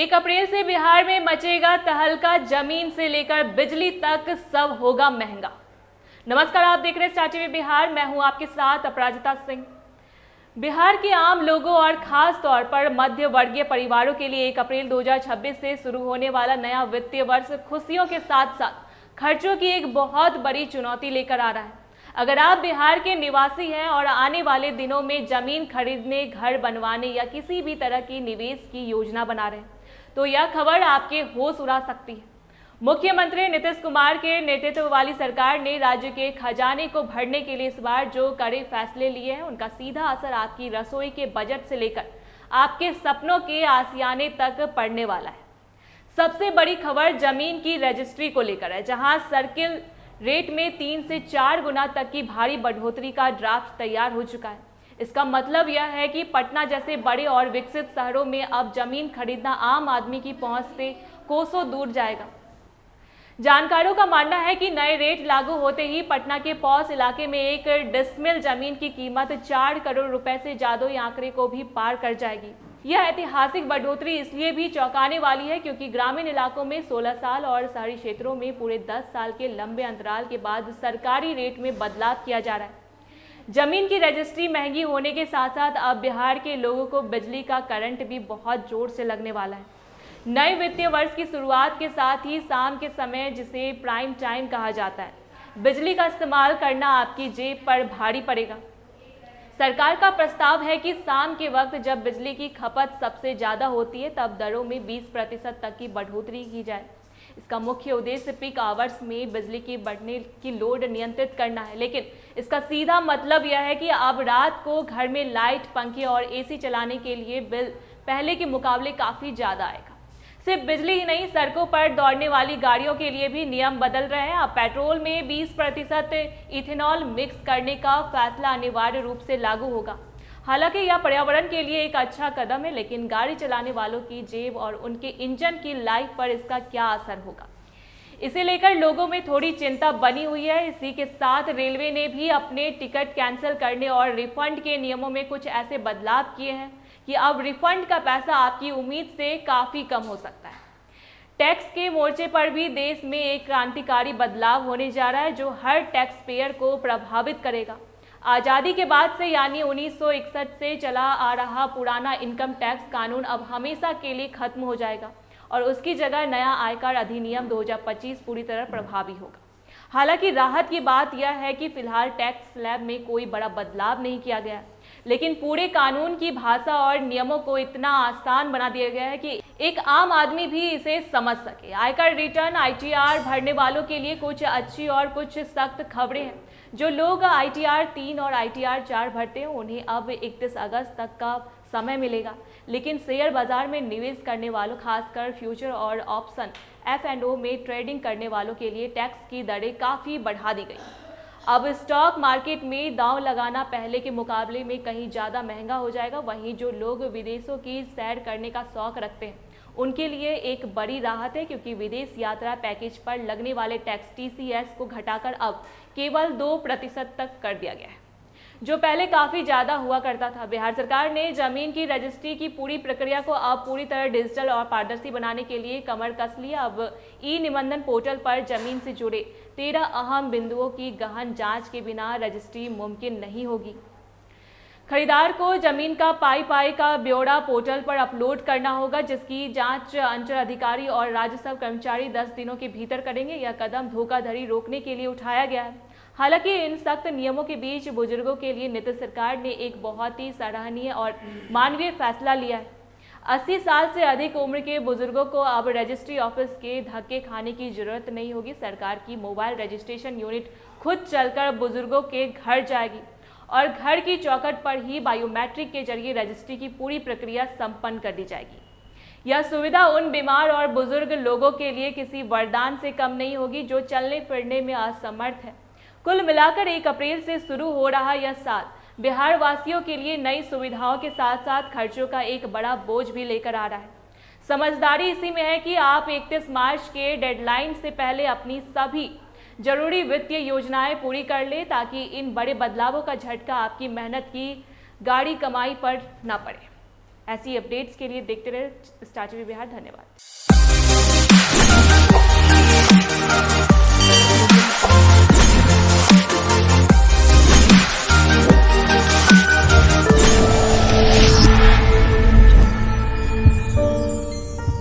1 अप्रैल से बिहार में मचेगा तहलका, जमीन से लेकर बिजली तक सब होगा महंगा। नमस्कार, आप देख रहे हैं स्टार टीवी बिहार। मैं हूं आपके साथ अपराजिता सिंह। बिहार के आम लोगों और खास तौर पर मध्य वर्गीय परिवारों के लिए 1 अप्रैल 2026 से शुरू होने वाला नया वित्तीय वर्ष खुशियों के साथ साथ खर्चों की एक बहुत बड़ी चुनौती लेकर आ रहा है। अगर आप बिहार के निवासी हैं और आने वाले दिनों में जमीन खरीदने, घर बनवाने या किसी भी तरह की निवेश की योजना बना रहे हैं, तो यह खबर आपके होश उड़ा सकती है। मुख्यमंत्री नीतीश कुमार के नेतृत्व वाली सरकार ने राज्य के खजाने को भरने के लिए इस बार जो कड़े फैसले लिए हैं, उनका सीधा असर आपकी रसोई के बजट से लेकर आपके सपनों के आसियाने तक पड़ने वाला है। सबसे बड़ी खबर जमीन की रजिस्ट्री को लेकर है, जहां सर्किल रेट में 3 से 4 गुना तक की भारी बढ़ोतरी का ड्राफ्ट तैयार हो चुका है। इसका मतलब यह है कि पटना जैसे बड़े और विकसित शहरों में अब जमीन खरीदना आम आदमी की पहुंच से कोसों दूर जाएगा। जानकारों का मानना है कि नए रेट लागू होते ही पटना के पौस इलाके में 1 डिसमिल जमीन की कीमत 4 करोड़ रुपए से जादुई आंकड़े को भी पार कर जाएगी। यह ऐतिहासिक बढ़ोतरी इसलिए भी चौंकाने वाली है क्योंकि ग्रामीण इलाकों में 16 साल और शहरी क्षेत्रों में पूरे 10 साल के लंबे अंतराल के बाद सरकारी रेट में बदलाव किया जा रहा है। जमीन की रजिस्ट्री महंगी होने के साथ साथ अब बिहार के लोगों को बिजली का करंट भी बहुत जोर से लगने वाला है। नए वित्तीय वर्ष की शुरुआत के साथ ही शाम के समय, जिसे प्राइम टाइम कहा जाता है, बिजली का इस्तेमाल करना आपकी जेब पर भारी पड़ेगा। सरकार का प्रस्ताव है कि शाम के वक्त जब बिजली की खपत सबसे ज़्यादा होती है, तब दरों में 20% तक की बढ़ोतरी की जाए। इसका मुख्य उद्देश्य पीक आवर्स में बिजली की बढ़ने की लोड नियंत्रित करना है, लेकिन इसका सीधा मतलब यह है कि अब रात को घर में लाइट, पंखे और एसी चलाने के लिए बिल पहले के मुकाबले काफ़ी ज़्यादा आएगा। सिर्फ बिजली ही नहीं, सड़कों पर दौड़ने वाली गाड़ियों के लिए भी नियम बदल रहे हैं। अब पेट्रोल में 20% इथेनॉल मिक्स करने का फैसला अनिवार्य रूप से लागू होगा। हालांकि यह पर्यावरण के लिए एक अच्छा कदम है, लेकिन गाड़ी चलाने वालों की जेब और उनके इंजन की लाइफ पर इसका क्या असर होगा, इसे लेकर लोगों में थोड़ी चिंता बनी हुई है। इसी के साथ रेलवे ने भी अपने टिकट कैंसिल करने और रिफंड के नियमों में कुछ ऐसे बदलाव किए हैं कि अब रिफंड का पैसा आपकी उम्मीद से काफ़ी कम हो सकता है। टैक्स के मोर्चे पर भी देश में एक क्रांतिकारी बदलाव होने जा रहा है, जो हर टैक्स पेयर को प्रभावित करेगा। आज़ादी के बाद से यानी 1961 से चला आ रहा पुराना इनकम टैक्स कानून अब हमेशा के लिए खत्म हो जाएगा और उसकी जगह नया आयकर अधिनियम 2025 पूरी तरह प्रभावी होगा। हालांकि राहत की बात यह है कि फिलहाल टैक्स स्लैब में कोई बड़ा बदलाव नहीं किया गया है, लेकिन पूरे कानून की भाषा और नियमों को इतना आसान बना दिया गया है कि एक आम आदमी भी इसे समझ सके। आयकर रिटर्न ITR भरने वालों के लिए कुछ अच्छी और कुछ सख्त खबरें हैं। जो लोग ITR 3 और ITR 4 भरते हैं, उन्हें अब 31 अगस्त तक का समय मिलेगा, लेकिन शेयर बाजार में निवेश करने वालों, खासकर फ्यूचर और ऑप्शन F&O में ट्रेडिंग करने वालों के लिए टैक्स की दरें काफ़ी बढ़ा दी गई। अब स्टॉक मार्केट में दांव लगाना पहले के मुकाबले में कहीं ज़्यादा महंगा हो जाएगा। वहीं जो लोग विदेशों की सैर करने का शौक रखते हैं, उनके लिए एक बड़ी राहत है, क्योंकि विदेश यात्रा पैकेज पर लगने वाले टैक्स TCS को घटाकर अब केवल 2% तक कर दिया गया है, जो पहले काफ़ी ज़्यादा हुआ करता था। बिहार सरकार ने जमीन की रजिस्ट्री की पूरी प्रक्रिया को अब पूरी तरह डिजिटल और पारदर्शी बनाने के लिए कमर कस लिया। अब ई-निबंधन पोर्टल पर जमीन से जुड़े 13 अहम बिंदुओं की गहन जांच के बिना रजिस्ट्री मुमकिन नहीं होगी। खरीदार को जमीन का पाई का ब्यौरा पोर्टल पर अपलोड करना होगा, जिसकी जांच अंचल अधिकारी और राजस्व कर्मचारी 10 दिनों के भीतर करेंगे। यह कदम धोखाधड़ी रोकने के लिए उठाया गया है। हालांकि इन सख्त नियमों के बीच बुजुर्गों के लिए नीतीश सरकार ने एक बहुत ही सराहनीय और मानवीय फैसला लिया है। 80 साल से अधिक उम्र के बुजुर्गों को अब रजिस्ट्री ऑफिस के धक्के खाने की जरूरत नहीं होगी। सरकार की मोबाइल रजिस्ट्रेशन यूनिट खुद चलकर बुजुर्गों के घर जाएगी और घर की चौखट पर ही बायोमेट्रिक के जरिए रजिस्ट्री की पूरी प्रक्रिया संपन्न कर दी जाएगी। यह सुविधा उन बीमार और बुजुर्ग लोगों के लिए किसी वरदान से कम नहीं होगी जो चलने फिरने में असमर्थ है। कुल मिलाकर 1 अप्रैल से शुरू हो रहा यह साल बिहार वासियों के लिए नई सुविधाओं के साथ साथ खर्चों का एक बड़ा बोझ भी लेकर आ रहा है। समझदारी इसी में है कि आप 31 मार्च के डेडलाइन से पहले अपनी सभी जरूरी वित्तीय योजनाएं पूरी कर ले, ताकि इन बड़े बदलावों का झटका आपकी मेहनत की गाढ़ी कमाई पर न पड़े। ऐसी अपडेट्स के लिए देखते रहे स्टार टीवी बिहार। धन्यवाद।